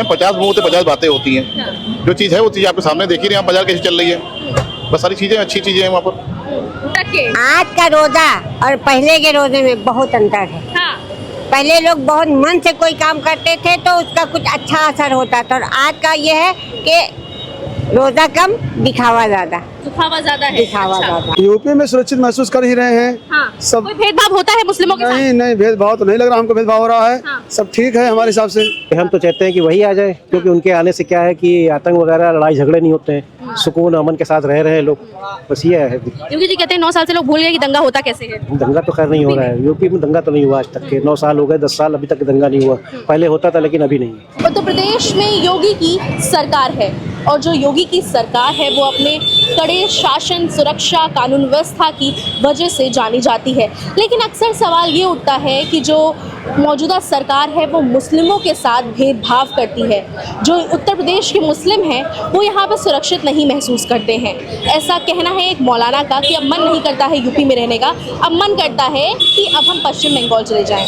Ma'am 50 मुंह होते 50 बातें होती हैं। जो चीज़ है वो चीज़ आपके सामने देख ही रहे हैं, बाजार कैसे चल रही है, बस सारी चीज़ें अच्छी चीज़ें हैं वहाँ पर। आज का रोजा और पहले के रोजे में बहुत अंतर है। हाँ। पहले लोग बहुत मन से कोई काम करते थे तो उसका कुछ अच्छा असर होता था, और आज का ये है कि रोजा कम दिखावा ज्यादा। दिखावा ज्यादा है। दिखावा अच्छा। ज्यादा। यूपी में सुरक्षित महसूस कर ही रहे हैं। हाँ। सब कोई भेदभाव होता है मुस्लिमों के साथ? नहीं नहीं, भेदभाव तो नहीं लग रहा हमको, भेदभाव हो रहा है। हाँ। सब ठीक है हमारे हिसाब से। हम तो चाहते हैं कि वही आ जाए, क्योंकि उनके आने से क्या है कि आतंक वगैरह लड़ाई झगड़े नहीं होते हैं, सुकून अमन के साथ रह रहे हैं लोग, बस ये है। योगी जी कहते हैं 9 साल से लोग भूल गए कि दंगा होता कैसे है। दंगा तो खैर नहीं हो रहा है, यूपी में दंगा तो नहीं हुआ आज तक के 9 साल हो गए, 10 साल अभी तक दंगा नहीं हुआ। पहले होता था लेकिन अभी नहीं। उत्तर प्रदेश में योगी की सरकार है, और जो योगी की सरकार है वो अपने कड़े शासन, सुरक्षा, कानून व्यवस्था की वजह से जानी जाती है। लेकिन अक्सर सवाल ये उठता है कि जो मौजूदा सरकार है वो मुस्लिमों के साथ भेदभाव करती है। जो उत्तर प्रदेश के मुस्लिम हैं वो यहाँ पर सुरक्षित नहीं महसूस करते हैं। ऐसा कहना है एक मौलाना का कि अब मन नहीं करता है यूपी में रहने का, अब मन करता है कि अब हम पश्चिम बंगाल चले जाएं।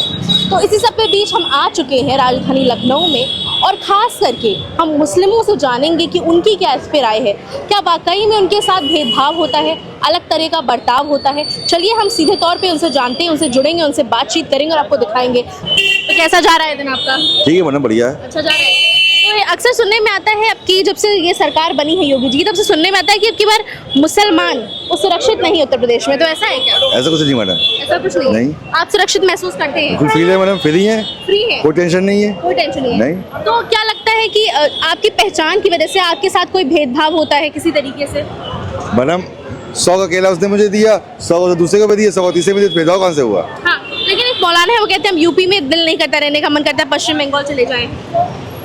तो इसी सब के बीच हम आ चुके हैं राजधानी लखनऊ में, और ख़ास करके हम मुस्लिमों से जानेंगे कि उनकी क्या इस पे राय है। क्या वाकई में उनके साथ भेदभाव होता है, अलग तरह का बर्ताव होता है? चलिए हम सीधे तौर पे उनसे जानते हैं, उनसे जुड़ेंगे, उनसे बातचीत करेंगे और आपको दिखाएंगे। तो कैसा जा रहा है दिन आपका? ठीक है मैडम, बढ़िया है। अच्छा जा रहा है। तो ये अक्सर सुनने में आता है, अब की जब से ये सरकार बनी है योगी जी की, तब से सुनने में आता है कि अब की बार मुसलमान वो सुरक्षित नहीं है उत्तर प्रदेश में। तो ऐसा है क्या? ऐसा कुछ नहीं मैडम, ऐसा कुछ नहीं, नहीं। आप सुरक्षित महसूस करते हैं? बिल्कुल फ्री है मैडम, फ्री है, फ्री है, कोई टेंशन नहीं है। कोई टेंशन नहीं है। नहीं। तो क्या लगता है कि आपकी पहचान की वजह से आपके साथ कोई भेदभाव होता है किसी तरीके से? मैडम 100 का केला उसने मुझे दिया, 100 का दूसरे को भी दिया, 100 का तीसरे में दिया, भेदभाव कहाँ से हुआ? हाँ, लेकिन एक मौलाना है वो कहते हैं हम यूपी में दिल नहीं करता रहने का, मन करता है पश्चिम बंगाल चले जाएं।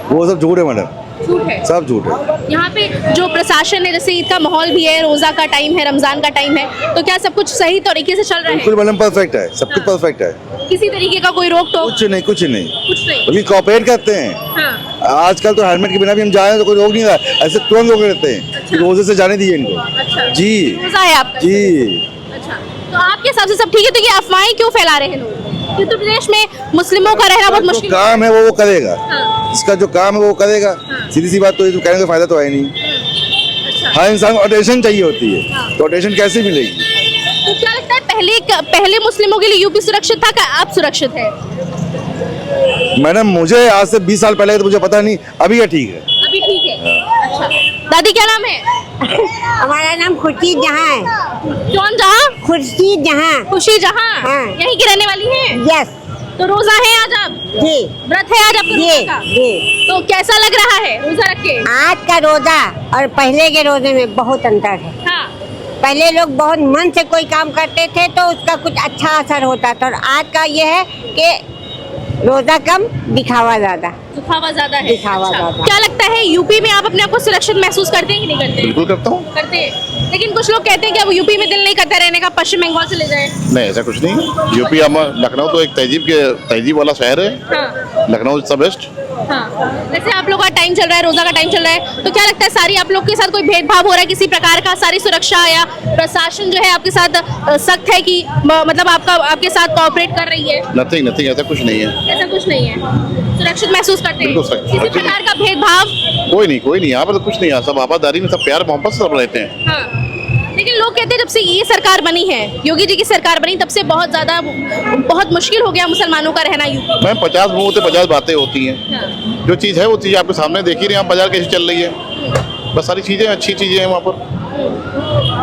वो सब झूठ है मैडम, झूठ है, सब झूठ है। यहाँ पे जो प्रशासन है, जैसे ईद का माहौल भी है, रोजा का टाइम है, रमजान का टाइम है, तो क्या सब कुछ सही तरीके से चल रहा है? बिल्कुल मैडम परफेक्ट है, सब कुछ परफेक्ट है, किसी तरीके का कोई रोक टोक? कुछ नहीं, कुछ नहीं, कुछ नहीं। बल्कि कॉपरेट करते हैं। हाँ। आजकल तो हेलमेट के बिना भी हम जाए तो कोई रोक नहीं रहा, ऐसे तुरंत रोक लेते हैं कि रोजे से जाने दिए इनको। अच्छा। जी रोजा है आपका? जी। अच्छा, तो आपके हिसाब से सब ठीक है? तो ये अफवाहें क्यों फैला रहे हैं लोग? उत्तर प्रदेश में मुस्लिमों का रहना बहुत जो मुश्किल काम है वो करेगा, हाँ। जिसका जो काम है वो करेगा। हाँ। सीधी सी बात, तो ये तो कहने का फायदा तो है नहीं। अच्छा। हर इंसान को अटेंशन चाहिए होती है, हाँ। तो अटेंशन कैसे मिलेगी? तो क्या लगता है पहले मुस्लिमों के लिए यूपी सुरक्षित था, क्या आप सुरक्षित है? मैडम मुझे आज से 20 साल पहले तो मुझे पता नहीं, अभी ये ठीक है। अभी ठीक है। अच्छा, दादी क्या नाम है? हमारा नाम खुर्शीद जहाँ है। कौन जहाँ? खुर्शीद जहाँ। खुशी जहाँ? हाँ। यहीं की रहने वाली है? यस तो रोजा है आज आप? जी व्रत है आज आपका जी रोजा का? जी। तो कैसा लग रहा है रोजा रख के? आज का रोजा और पहले के रोजे में बहुत अंतर है। हाँ। पहले लोग बहुत मन से कोई काम करते थे तो उसका कुछ अच्छा असर होता था, और आज का ये है कि रोजा कम दिखावा ज्यादा। दिखावा ज्यादा है। दिखावा अच्छा। ज्यादा। क्या लगता है यूपी में आप अपने आप को सुरक्षित महसूस करते हैं कि नहीं करते? बिल्कुल करता हूँ। करते हैं, लेकिन कुछ लोग कहते हैं कि अब यूपी में दिल नहीं करता रहने का, पश्चिम बंगाल चले जाए। नहीं, ऐसा कुछ नहीं। यूपी लखनऊ तो एक तहजीब वाला शहर है। हाँ। Lucknow is the best. हाँ। वैसे आप लोग का टाइम चल रहा है, रोजा का टाइम चल रहा है, तो क्या लगता है सारी आप लोग के साथ कोई भेदभाव हो रहा है किसी प्रकार का? सारी सुरक्षा या प्रशासन जो है आपके साथ सख्त है कि मतलब आपके साथ कोऑपरेट कर रही है? नथिंग नथिंग, ऐसा कुछ नहीं है। ऐसा कुछ नहीं है, सुरक्षित महसूस करते हैं? बिल्कुल सुरक्षित। किसी प्रकार का भेदभाव? कोई नहीं, यहाँ पर तो कुछ नहीं है। सब आबादारी में सब प्यार मोहब्बत से सब रहते हैं। हाँ। लेकिन लोग कहते हैं जब से ये सरकार बनी है, योगी जी की सरकार बनी, तब से बहुत मुश्किल हो गया मुसलमानों का रहना यूपी। मैम 50 मुंह होते 50 बातें होती हैं। जो चीज़ है वो चीज़ आपके सामने देख ही रहे हैं, बाजार कैसे चल रही है, बस सारी चीज़ें अच्छी चीज़ें हैं वहाँ पर।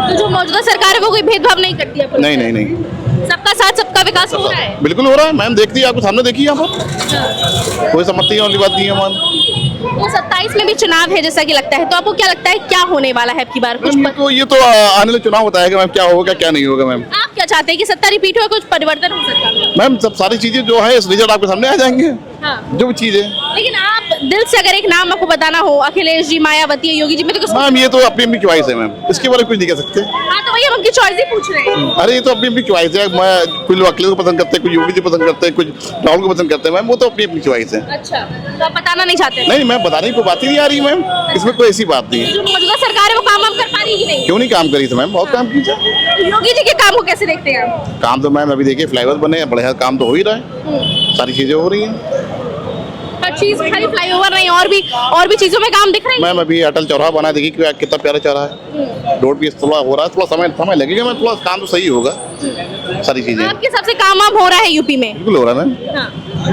तो जो मौजूदा सरकार है वो कोई भेदभाव नहीं करती है? नहीं। सबका साथ सबका विकास हो रहा है? बिल्कुल हो रहा है मैम, देखती है आपको सामने देखिए यहाँ पर, कोई समझती वाली बात नहीं है मैम। तो 27 में भी चुनाव है जैसा कि लगता है, तो आपको क्या लगता है क्या होने वाला है अब की बार? कुछ तो ये तो आने वाले चुनाव बताएगा मैम, क्या होगा क्या नहीं होगा मैम। आप क्या चाहते हैं कि सत्ता रिपीट हो, कुछ परिवर्तन हो सकता है? मैम सब सारी चीजें जो है इस रिजल्ट आपके सामने आ जाएंगे। हाँ। जो भी चीज है लेकिन आप दिल से अगर एक नाम आपको बताना हो, अखिलेश जी, मायावती, योगी जी में, तो किसको? मैम ये तो अपनी अपनी चॉइस है मैम, इसके बारे में कुछ नहीं कह सकते। हाँ, तो वही हम उनकी चॉइस ही पूछ रहे हैं। अरे ये तो अपनी अपनी चॉइस है। कुछ लोग अखिलेश को पसंद करते हैं, कुछ योगी जी पसंद करते हैं, कुछ राहुल को पसंद करते हैं मैम, वो तो अपनी अपनी चॉइस है। अच्छा, तो आप बताना नहीं चाहते? नहीं मैम, बताने की कोई बात ही नहीं आ रही मैम, इसमें कोई ऐसी बात नहीं है। जो मौजूदा सरकार है वो काम कर पा रही है कि नहीं? क्यों नहीं काम करी थी मैम, बहुत काम कीजिए। तो योगी जी के काम को कैसे देखते हैं आप? काम तो मैम अभी देखिए फ्लाईओवर बने हैं, बढ़िया काम तो हो ही रहा है, सारी चीजें हो रही हैं। पर चीज खाली फ्लाईओवर नहीं, और भी चीजों में काम दिख रही है। मैम अभी अटल चौराहा बना, देखिए कि कितना प्यारा चौराहा है, रोड भी थोड़ा हो रहा है, थोड़ा समय लगेगा, मैं थोड़ा काम तो सही होगा, सारी चीजें आपके हिसाब से काम वाम हो रहा है यूपी में? बिल्कुल हो रहा है मैम। हाँ।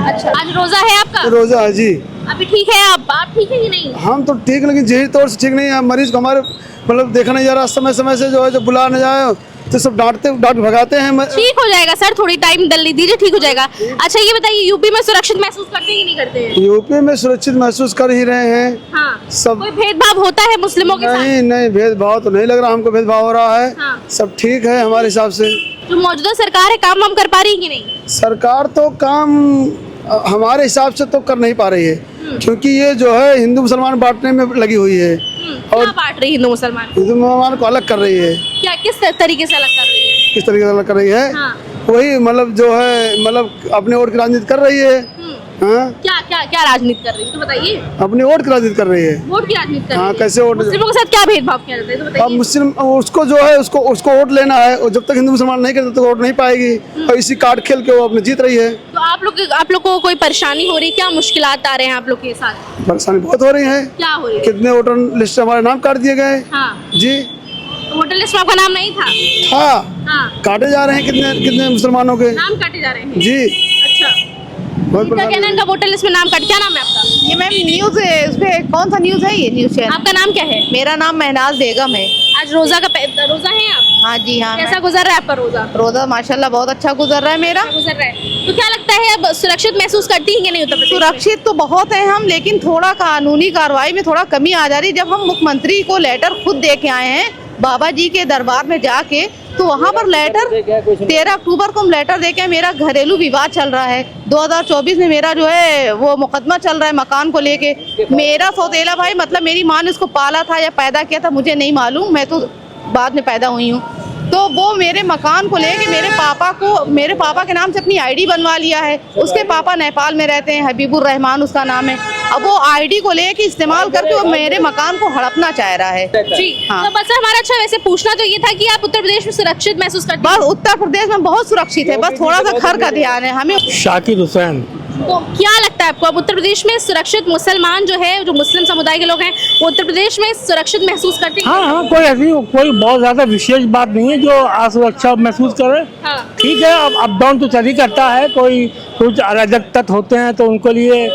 अच्छा, आज रोजा है आपका? रोजा है जी। अभी ठीक है आप ठीक है कि नहीं? हम तो ठीक, लेकिन जहरी तौर से ठीक नहीं है। मरीज को हमारे मतलब देखा नहीं जा रहा, समय समय से जो है, जो बुला न जाए तो सब डांट भगाते हैं। ठीक हो जाएगा सर, थोड़ी टाइम दल दीजिए, ठीक हो जाएगा। अच्छा ये बताइए, यूपी में सुरक्षित महसूस करते हैं कि नहीं करते हैं? यूपी में सुरक्षित महसूस कर ही रहे हैं। हाँ। सब कोई भेदभाव होता है मुस्लिमों के साथ? नहीं, भेदभाव तो नहीं लग रहा हमको, भेदभाव हो रहा है। हाँ। सब ठीक है हमारे हिसाब से। जो मौजूदा सरकार है काम वाम कर पा रही है कि नहीं? सरकार तो काम हमारे हिसाब से तो कर नहीं पा रही है, क्योंकि ये जो है हिंदू मुसलमान बांटने में लगी हुई है क्या बांट रही है हिंदू मुसलमान? हिंदू मुसलमान को अलग कर रही है। क्या किस तरीके से अलग कर रही है? किस तरीके से अलग कर रही है? हाँ। वही मतलब जो है, मतलब अपने वोट की राजनीति कर रही है। हाँ? क्या राजनीति कर रही है तो बताइए। अपनी वोट की राजनीति कर रही है। वोट की राजनीति कर रही हाँ, है। कैसे वोट? मुस्लिमों के साथ क्या भेदभाव किया जाता है तो अब बताइए। मुस्लिम उसको जो है उसको वोट लेना है, और जब तक हिंदू मुसलमान नहीं करते तो वोट नहीं पाएगी, और इसी कार्ड खेल के वो अपने जीत रही है। तो आप लोग को कोई परेशानी हो रही है? क्या मुश्किलात आ रहे हैं आप लोग के साथ? परेशानी बहुत हो रही है। क्या हो रही है? कितने वोटर लिस्ट हमारे नाम काट दिए गए। हाँ। जी। तो वोटर लिस्ट में आपका नाम नहीं था? हाँ, काटे जा रहे हैं कितने मुसलमानों के नाम काटे जा रहे हैं? जी। अच्छा, बहुत क्या कहना है इनका वोटर लिस्ट में नाम काट? क्या नाम है आपका? ये मैम न्यूज है, इस पे कौन सा न्यूज है? ये न्यूज चैनल। आपका नाम क्या है? मेरा नाम महनाज बेगम है। आज रोजा रोजा है आप? हाँ जी हाँ। कैसा गुजर रहा है आपका रोजा? रोजा माशाल्लाह बहुत अच्छा गुजर रहा है मेरा। गुजर रहा है तो क्या लगता है, अब सुरक्षित महसूस करती हैं कि नहीं उत्तर प्रदेश में? सुरक्षित तो बहुत है हम, लेकिन थोड़ा कानूनी कार्रवाई में थोड़ा कमी आ जा रही। जब हम मुख्यमंत्री को लेटर खुद दे के आए हैं बाबा जी के दरबार में जाके, तो वहाँ पर लेटर 13 अक्टूबर को हम लेटर देके, मेरा घरेलू विवाद चल रहा है। 2024 में मेरा जो है वो मुकदमा चल रहा है मकान को लेके। मेरा सौतेला भाई, मतलब मेरी माँ ने उसको पाला था या पैदा किया था मुझे नहीं मालूम, मैं तो बाद में पैदा हुई हूँ। तो वो मेरे मकान को लेके मेरे पापा के नाम से अपनी आईडी बनवा लिया है। उसके पापा नेपाल में रहते हैं, हबीबुर रहमान उसका नाम है। अब वो आईडी को लेके इस्तेमाल करके वो मेरे मकान को हड़पना चाह रहा है। जी हाँ। तो बस हमारा अच्छा वैसे पूछना तो ये था कि आप उत्तर प्रदेश में सुरक्षित महसूस करते हैं? बस उत्तर प्रदेश में बहुत सुरक्षित है, बस थोड़ा सा घर का ध्यान है हमें। शाकिर हुसैन। तो क्या लगता है आपको, अब उत्तर प्रदेश में सुरक्षित मुसलमान जो है, जो मुस्लिम समुदाय के लोग हैं, वो उत्तर प्रदेश में सुरक्षित महसूस करते हैं? हाँ, कोई बहुत ज्यादा विशेष बात नहीं है जो असुरक्षा महसूस करे। हाँ। ठीक है, अब अप डाउन तो चल ही करता है, कोई कुछ अराजक तत्व होते हैं तो उनके लिए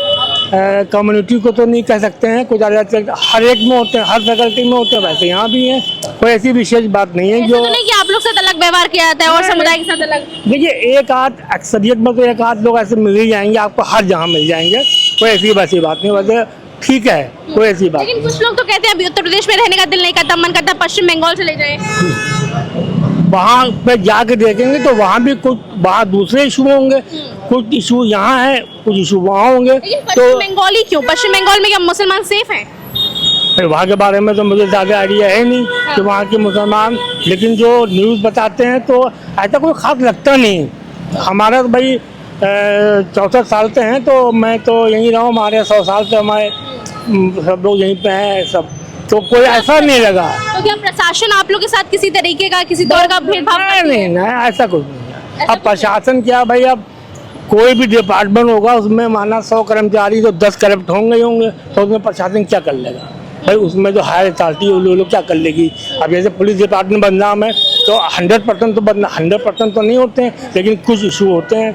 कम्युनिटी को तो नहीं कह सकते हैं, कुछ अराजक हर एक में होते हैं, हर फैकल्टी में होते हैं, वैसे यहाँ भी है। कोई ऐसी विशेष बात नहीं है ऐसा जो तो नहीं कि आप लोग साथ अलग व्यवहार किया जाता है और समुदाय के साथ अलग? देखिए, एक आध अक्सरियत में तो एक आध लोग ऐसे मिल ही जाएंगे, आपको हर जगह मिल जाएंगे, कोई ऐसी वैसी बात नहीं। वैसे ठीक है, कोई ऐसी बात लेकिन कुछ लोग तो कहते हैं अभी उत्तर प्रदेश में रहने का दिल नहीं करता, मन करता पश्चिम बंगाल चले जाए। वहाँ पे जाके देखेंगे तो वहाँ भी कुछ वहाँ दूसरे इशू होंगे, कुछ इशू यहाँ है, कुछ इशू वहाँ होंगे। लेकिन तो पश्चिम बंगाल ही क्यों? पश्चिम बंगाल में क्या मुसलमान सेफ हैं? फिर वहाँ के बारे में तो मुझे ज़्यादा आइडिया है नहीं कि वहाँ के मुसलमान, लेकिन जो न्यूज़ बताते हैं तो ऐसा कोई खास लगता नहीं। हमारा तो भाई 64 साल से हैं, तो मैं तो यहीं रहा हूँ, हमारे 100 साल से हमारे सब लोग यहीं पे हैं सब, तो कोई ऐसा नहीं लगा। तो क्या प्रशासन आप लोग के साथ किसी तरीके का, किसी दौर का भेदभाव करती है? नहीं, ऐसा कुछ नहीं है। ऐसा अब कुछ प्रशासन क्या भाई, अब कोई भी डिपार्टमेंट होगा उसमें माना 100 कर्मचारी तो 10 करप्ट होंगे ही होंगे, तो उसमें प्रशासन क्या कर लेगा भाई? उसमें जो हायर अथॉरिटी है वो लोग क्या कर लेगी? अब जैसे पुलिस डिपार्टमेंट बदनाम है तो 100% तो 100% तो नहीं होते हैं, लेकिन कुछ इशू होते हैं,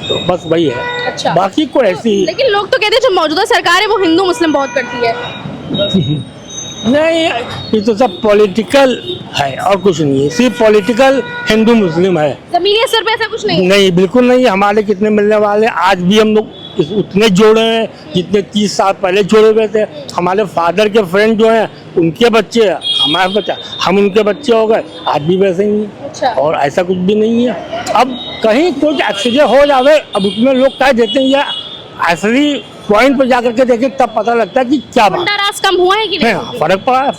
तो बस वही है। अच्छा। बाकी कोई ऐसी लेकिन लोग तो कहते हैं जो मौजूदा सरकार है वो हिंदू मुस्लिम बहुत करती है। नहीं, ये तो सब पॉलिटिकल है और कुछ नहीं है, सिर्फ पॉलिटिकल हिंदू मुस्लिम है। जमीनी स्तर पे ऐसा कुछ नहीं है? नहीं, बिल्कुल नहीं। हमारे कितने मिलने वाले, आज भी हम लोग उतने जोड़े हैं जितने 30 साल पहले जोड़े हुए थे। हमारे फादर के फ्रेंड जो हैं उनके बच्चे, हमारे बच्चे, हम उनके बच्चे हो गए, आज भी वैसे ही हैं। अच्छा। और ऐसा कुछ भी नहीं है। अब कहीं कुछ एक्सीडेंट हो जावे, अब उसमें लोग कह देते हैं, या असली पॉइंट पर जाकर के देखें तब पता लगता है कि क्या बात गुंडा राज कम हुआ है कि नहीं? है। फर्क पड़ा है,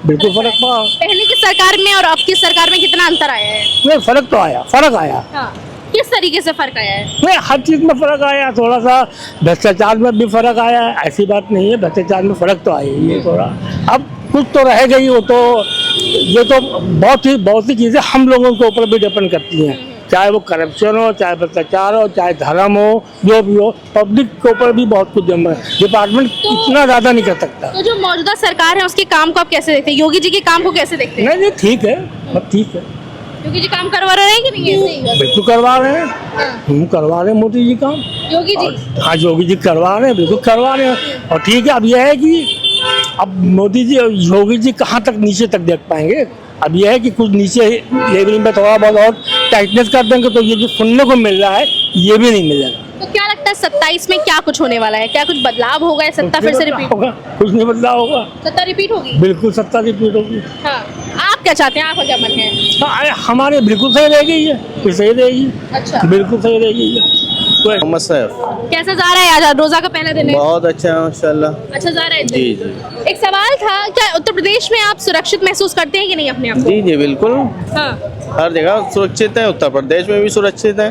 बिल्कुल फर्क पड़ा। पहले की सरकार में और अब की सरकार में कितना अंतर आया है? नहीं, फर्क तो आया, फर्क आया। हाँ। किस तरीके से फर्क आया है? नहीं, हर चीज़ में फ़र्क आया, थोड़ा सा भ्रष्टाचार में भी फ़र्क आया है, ऐसी बात नहीं है, भ्रष्टाचार में फ़र्क तो आया ही है थोड़ा। अब कुछ तो रह गई, वो तो ये तो बहुत सी चीज़ें हम लोगों के ऊपर भी डिपेंड करती हैं चाहे वो करप्शन हो, चाहे भ्रष्टाचार हो, चाहे धर्म हो, जो भी हो, पब्लिक के ऊपर भी बहुत कुछ डिपार्टमेंट इतना ज़्यादा नहीं कर सकता। तो जो मौजूदा सरकार है उसके काम को आप कैसे देखते हैं? योगी जी के काम को कैसे देखते हैं? नहीं ठीक है, अब ठीक है, योगी जी काम करवा रहे हैं कि नहीं? ऐसे ही बिल्कुल करवा रहे हैं, हम करवा रहे हैं मोदी जी काम। योगी जी? हाँ, योगी जी करवा रहे हैं, बिल्कुल करवा रहे हैं। और ठीक है, अब यह है कि अब मोदी जी योगी जी कहाँ तक नीचे तक देख पाएंगे। अब यह है कि कुछ नीचे लेवल में थोड़ा बहुत और टाइटनेस कर देंगे तो ये जो सुनने को मिल रहा है ये भी नहीं मिलेगा। तो क्या लगता है 27 में क्या कुछ होने वाला है? क्या कुछ बदलाव होगा या सत्ता फिर से रिपीट होगा? कुछ नहीं बदलाव होगा, सत्ता रिपीट होगी। बिल्कुल सत्ता रिपीट होगी। हाँ, आप क्या चाहते हैं? आपका क्या मन है? हाँ, हमारे बिल्कुल सही रहेगी ये, फिर सही रहेगी। अच्छा, बिल्कुल सही रहेगी ये। मोहम्मद साहब, कैसा जा रहा है आज रोजा का पहला दिन है? बहुत अच्छा है माशाल्लाह। अच्छा जा रहा है जी दिन? जी एक सवाल था, क्या उत्तर प्रदेश में आप सुरक्षित महसूस करते हैं कि नहीं अपने आप को? जी जी बिल्कुल, हाँ। हर जगह सुरक्षित है, उत्तर प्रदेश में भी सुरक्षित है।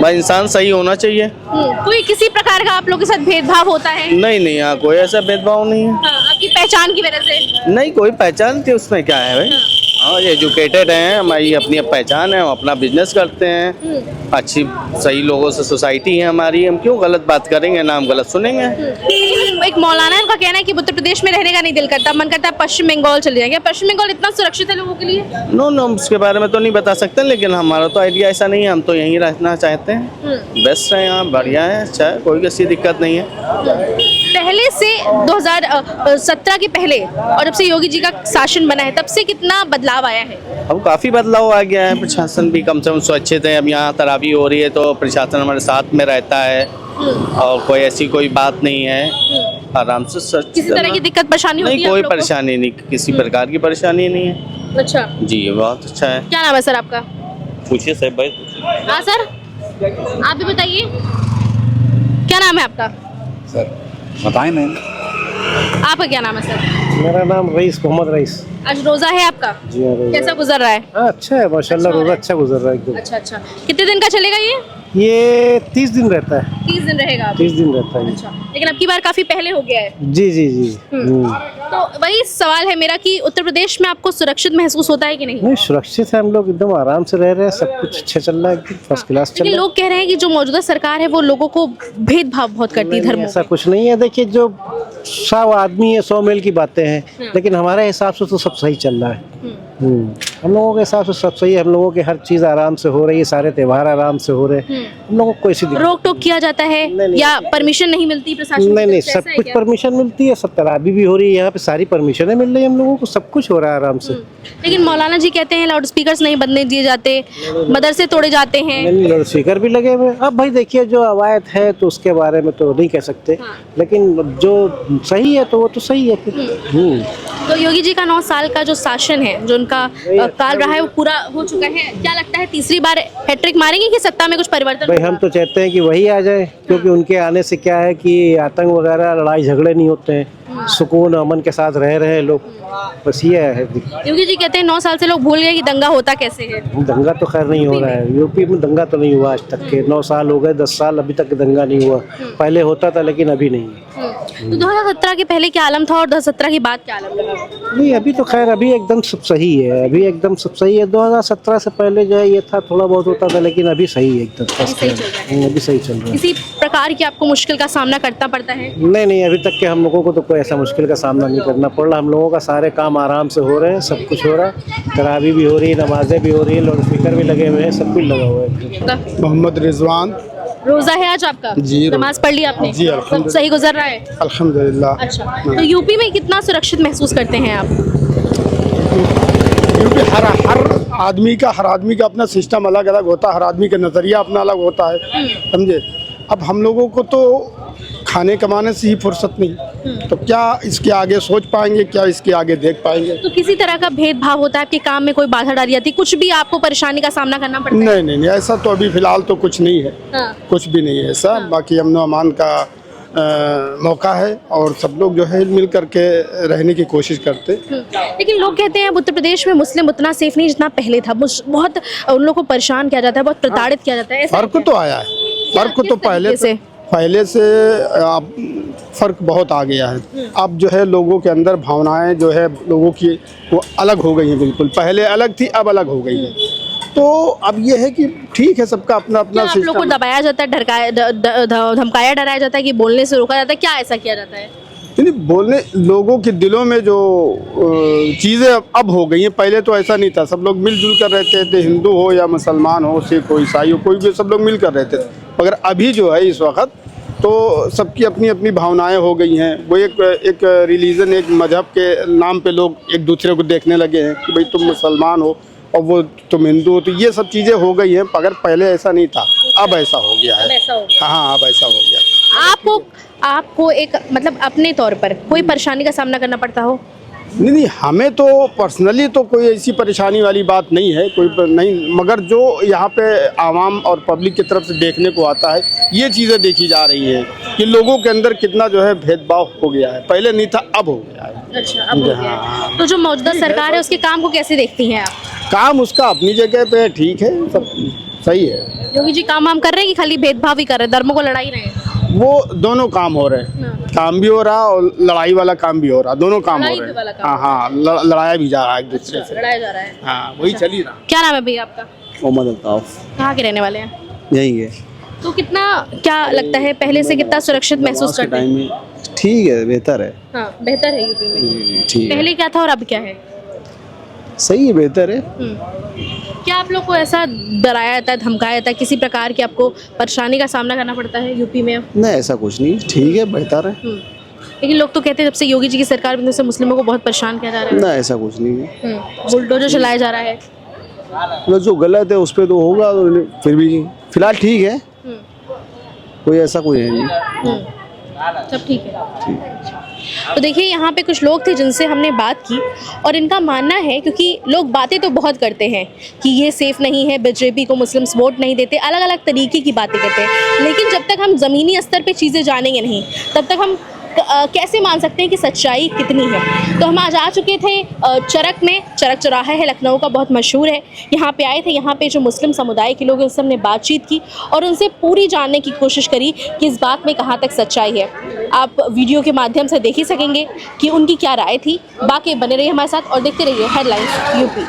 भाई इंसान सही होना चाहिए। कोई किसी प्रकार का आप लोगों के साथ भेदभाव होता है? नहीं नहीं, यहाँ कोई ऐसा भेदभाव नहीं है। हाँ, आपकी पहचान की वजह से? नहीं, कोई पहचान थी उसमें क्या है भाई। हाँ, एजुकेटेड हैं, हमारी अपनी पहचान है, हम अपना बिजनेस करते हैं, अच्छी सही लोगों से सोसाइटी है हमारी, हम क्यों गलत बात करेंगे, ना हम गलत सुनेंगे। एक मौलाना का कहना है कि उत्तर प्रदेश में रहने का नहीं दिल करता, मन करता है पश्चिम बंगाल चले जाएंगे। पश्चिम बंगाल इतना सुरक्षित है लोगों के लिए? नो नो, उसके बारे में तो नहीं बता सकते, लेकिन हमारा तो आइडिया ऐसा नहीं है, हम तो यहीं रहना चाहते हैं। बेस्ट है यहाँ, बढ़िया है, अच्छा है, कोई किसी दिक्कत नहीं है। पहले से 2017 के पहले और जब से योगी जी का शासन बना है तब से कितना बदलाव आया है? अब काफ़ी बदलाव आ गया है, प्रशासन भी कम से कम सुरक्षित है। अब यहाँ तरावी हो रही है तो प्रशासन हमारे साथ में रहता है और कोई ऐसी कोई बात नहीं है, आराम से किसी तरह की दिक्कत परेशानी होती नहीं, है? कोई परेशानी नहीं, किसी प्रकार की परेशानी नहीं है। अच्छा जी, बहुत अच्छा है। क्या नाम है सर आपका? पूछिए साहब भाई। हाँ सर, आप भी बताइए, क्या नाम है आपका? सर बताएं नहीं। आपका क्या नाम है सर? मेरा नाम रईस, मोहम्मद रईस। आज रोजा है आपका? जी हाँ, रोजा। कैसा गुजर रहा है? हाँ, अच्छा है माशाल्लाह, रोजा अच्छा गुजर रहा है एकदम। अच्छा अच्छा, कितने दिन का चलेगा ये 30 दिन रहता है। 30 दिन रहेगा अभी? 30 दिन रहता है। अच्छा, लेकिन अब की बार काफी पहले हो गया है। जी जी जी। तो वही सवाल है मेरा कि उत्तर प्रदेश में आपको सुरक्षित महसूस होता है कि नहीं? नहीं, सुरक्षित है, हम लोग एकदम आराम से रह रहे हैं, सब कुछ अच्छा चल रहा है, एकदम फर्स्ट क्लास चल लेकिन रहा है। लोग कह रहे हैं कि जो मौजूदा सरकार है वो लोगों को भेदभाव बहुत करती है नहीं, धर्मों ऐसा में। कुछ नहीं है। देखिए, जो 100 आदमी है 100 मील की बातें हैं, लेकिन हमारे हिसाब से तो सब सही चल रहा है। हम लोगों के हिसाब से सब सही है, हम लोगों की हर चीज आराम से हो रही है, सारे त्योहार आराम से हो रहे हैं, हम लोगों को कोई सी दिक्कत रोक टोक किया जाता है नहीं। या परमिशन नहीं मिलती प्रशासन की नहीं तरफ नहीं, से, सब ऐसा है कुछ क्या? परमिशन मिलती है, सब तराबी भी हो रही है, यहाँ पे सारी परमिशनें मिल रही है हम लोगों को, सब कुछ हो रहा है आराम से। लेकिन मौलाना जी कहते हैं लाउड स्पीकर्स नहीं बनने दिए जाते, मदरसे तोड़े जाते हैं। नहीं, लाउड स्पीकर भी लगे हुए। अब भाई देखिए, जो अवायद है तो उसके बारे में तो नहीं कह सकते, लेकिन जो सही है तो वो तो सही है फिर। तो योगी जी का 9 साल का जो शासन है, जो उनका काल रहा है, वो पूरा हो चुका है। क्या लगता है तीसरी बार हैट्रिक मारेंगे कि सत्ता में कुछ परिवर्तन भाई होगा? हम तो चाहते हैं कि वही आ जाए, क्योंकि उनके आने से क्या है कि आतंक वगैरह लड़ाई झगड़े नहीं होते हैं, सुकून अमन के साथ रह रहे हैं लोग, बस ये है। योगी जी कहते हैं 9 साल से लोग भूल गए कि दंगा होता कैसे है। दंगा तो खैर नहीं हो रहा है, यूपी में दंगा तो नहीं हुआ आज तक के, 9 साल हो गए, 10 साल अभी तक दंगा नहीं हुआ। पहले होता था लेकिन अभी नहीं। तो 2017 के पहले क्या आलम था और 2017 के बाद क्या आलम लगा? नहीं, अभी तो खैर अभी एकदम सब सही है, अभी एकदम सब सही है। 2017 से पहले जो है ये था, थोड़ा बहुत होता था, लेकिन अभी सही है एकदम, अभी सही चल रहा है। किसी प्रकार की आपको मुश्किल का सामना करना पड़ता है? नहीं नहीं, अभी तक के हम लोगों को तो कोई ऐसा मुश्किल का सामना नहीं करना पड़ रहा। हम लोगों का सारे काम आराम से हो रहे हैं, सब कुछ हो रहा है, तरावी भी हो रही है, नमाजें भी हो रही है, लाउड स्पीकर भी लगे हुए हैं, सब कुछ लगा हुआ है। मोहम्मद रिजवान। रोजा है आज आपका? जी, नमाज पढ़ ली आपने? जी, सब सही गुजर रहा है? अल्हम्दुलिल्लाह। अच्छा, तो यूपी में कितना सुरक्षित महसूस करते हैं आप? क्योंकि हर आदमी का अपना सिस्टम अलग अलग होता है, हर आदमी का नज़रिया अपना अलग होता है, समझे। अब हम लोगों को तो खाने कमाने से ही फुर्सत नहीं, तो क्या इसके आगे सोच पाएंगे, क्या इसके आगे देख पाएंगे। तो किसी तरह का भेदभाव होता है आपके काम में? कोई बाधा डाली जाती है? कुछ भी आपको परेशानी का सामना करना पड़ता है? नहीं नहीं नहीं, ऐसा तो अभी फिलहाल तो कुछ नहीं है। हाँ। कुछ भी नहीं है ऐसा। बाकी अमन अमान का मौका है और सब लोग जो है मिल करके रहने की कोशिश करते। लेकिन लोग कहते हैं उत्तर प्रदेश में मुस्लिम उतना सेफ नहीं जितना पहले था, बहुत उन लोगों को परेशान किया जाता है, बहुत प्रताड़ित किया जाता है। ऐसा फर्क तो आया है, फर्क तो पहले से फर्क बहुत आ गया है। अब जो है लोगों के अंदर भावनाएं जो है लोगों की वो अलग हो गई हैं, बिल्कुल पहले अलग थी अब अलग हो गई है। तो अब ये है कि ठीक है, सबका अपना अपना क्या आप लोग को सिस्टम। दबाया जाता है, धमकाया डराया जाता है कि बोलने से रोका जाता है, क्या ऐसा किया जाता है? नहीं, बोलने लोगों के दिलों में जो चीज़ें अब हो गई हैं, पहले तो ऐसा नहीं था। सब लोग मिलजुल कर रहते थे, हिंदू हो या मुसलमान हो, सिख हो, ईसाई हो, कोई भी, सब लोग मिल कर रहते थे। मगर अभी जो है इस वक्त तो सबकी अपनी अपनी भावनाएं हो गई हैं। वो एक रिलीजन, एक मजहब के नाम पे लोग एक दूसरे को देखने लगे हैं कि भाई तुम मुसलमान हो और वो तुम हिंदू हो। तो ये सब चीज़ें हो गई हैं, मगर पहले ऐसा नहीं था, अब ऐसा हो गया है। ऐसा हो गया। हाँ, अब ऐसा हो गया। आपको एक मतलब अपने तौर पर कोई परेशानी का सामना करना पड़ता हो? नहीं, हमें तो पर्सनली तो कोई ऐसी परेशानी वाली बात नहीं है, नहीं। मगर जो यहाँ पे आवाम और पब्लिक की तरफ से देखने को आता है, ये चीज़ें देखी जा रही है कि लोगों के अंदर कितना जो है भेदभाव हो गया है। पहले नहीं था, अब हो गया है। अच्छा, अब हो गया है। तो जो मौजूदा सरकार है उसके काम को कैसे देखती हैं आप? काम उसका अपनी जगह पे ठीक है, सब सही है। योगी जी काम वाम कर रहे हैं कि खाली भेदभाव ही कर रहे हैं, धर्मों को लड़ाई रहे हैं? वो दोनों काम हो रहे हैं, काम भी हो रहा और लड़ाई वाला काम भी हो रहा, दोनों काम हो रहे हैं। हाँ हाँ, लड़ाया भी जा रहा है एक दूसरे से। लड़ाया जा रहा है। हाँ, वही चल ही रहा। क्या नाम है भैया आपका? मोहम्मद अल्ताफ, कहाँ के रहने वाले हैं? यही है। तो कितना क्या लगता है पहले से कितना सुरक्षित महसूस करते हैं? टाइम में ठीक है, बेहतर है। हाँ, बेहतर है यूपी में। ठीक है, पहले क्या था और अब क्या है? सही है, बेहतर है। क्या आप लोग को ऐसा डराया जाता है, धमकाया जाता है, किसी प्रकार की आपको परेशानी का सामना करना पड़ता है यूपी में? नहीं, ऐसा कुछ नहीं, ठीक है, बेहतर है। लेकिन लोग तो कहते हैं जब से योगी जी की सरकार बनने से मुस्लिमों को बहुत परेशान किया जा रहा है। नहीं, ऐसा कुछ नहीं है। बुलडोजर चलाया जा रहा है। मतलब जो गलत है उस पर तो होगा, तो फिर भी फिलहाल ठीक है, कोई ऐसा कोई है नहीं। सब ठीक है। तो देखिए यहाँ पे कुछ लोग थे जिनसे हमने बात की और इनका मानना है, क्योंकि लोग बातें तो बहुत करते हैं कि ये सेफ नहीं है, बीजेपी को मुस्लिम्स वोट नहीं देते, अलग अलग तरीके की बातें करते हैं, लेकिन जब तक हम ज़मीनी स्तर पे चीज़ें जानेंगे नहीं तब तक हम कैसे मान सकते हैं कि सच्चाई कितनी है। तो हम आज आ चुके थे चरक में। चरक चौराहा है, लखनऊ का, बहुत मशहूर है। यहाँ पे आए थे, यहाँ पे जो मुस्लिम समुदाय के लोग हैं उनसे हमने बातचीत की और उनसे पूरी जानने की कोशिश करी कि इस बात में कहाँ तक सच्चाई है। आप वीडियो के माध्यम से देख ही सकेंगे कि उनकी क्या राय थी। बाकी बने रहिए हमारे साथ और देखते रहिए हेडलाइंस यूपी।